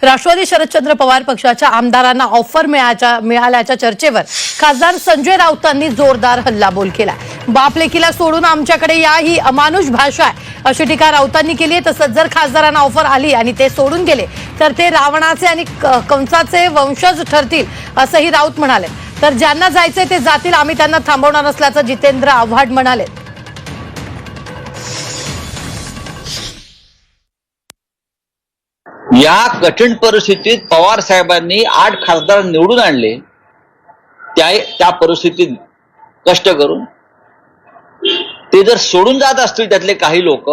राष्ट्रवादी शरदचंद्र पवार पक्षाच्या आमदारांना ऑफर मिळाल्याच्या चर्चेवर खासदार संजय राऊतांनी जोरदार हल्लाबोल केला। बाप लेकीला सोडून आमच्याकडे या ही अमानुष भाषा आहे अशी टीका राऊतांनी केली आहे। तसंच जर खासदारांना ऑफर आली आणि ते सोडून गेले तर ते रावणाचे आणि कंसाचे वंशज ठरतील असंही राऊत म्हणाले। तर ज्यांना जायचे ते जातील, आम्ही त्यांना थांबवणार असल्याचं जितेंद्र आव्हाड म्हणाले। या कठीण परिस्थितीत पवार साहेबांनी 8 खासदार निवडून आणले। त्या परिस्थितीत कष्ट करून ते जर सोडून जात असतील त्यातले काही लोक,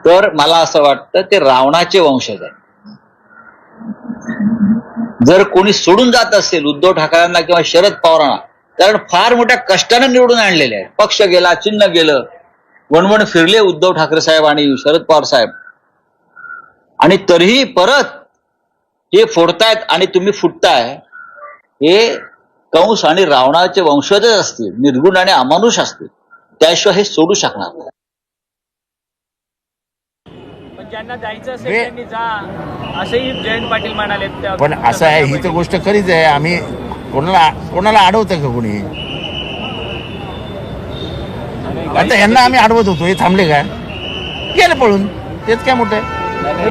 तर मला असं वाटतं ते रावणाचे वंशज आहेत। जर कोणी सोडून जात असेल उद्धव ठाकरेंना किंवा शरद पवारांना, कारण फार मोठ्या कष्टाने निवडून आणलेले आहेत। पक्ष गेला, चिन्ह गेलं, वणवण फिरले उद्धव ठाकरे साहेब आणि शरद पवार साहेब, आणि तरीही परत हे फोडतायत आणि तुम्ही फुटताय। हे कंस आणि रावणाचे वंशजच असतील, निर्गुण आणि अमानुष असतील, त्याशिवाय हे सोडू शकणार नाही। पण ज्यांना जायचं असेल त्यांनी जा असंही जयंत पाटील म्हणाले। पण असं आहे, ही तर गोष्ट खरीच आहे। आम्ही कोणाला अडवतं का कोणी? आता यांना आम्ही अडवत होतो, हे थांबले काय? गेले पळून, तेच काय मोठं आहे।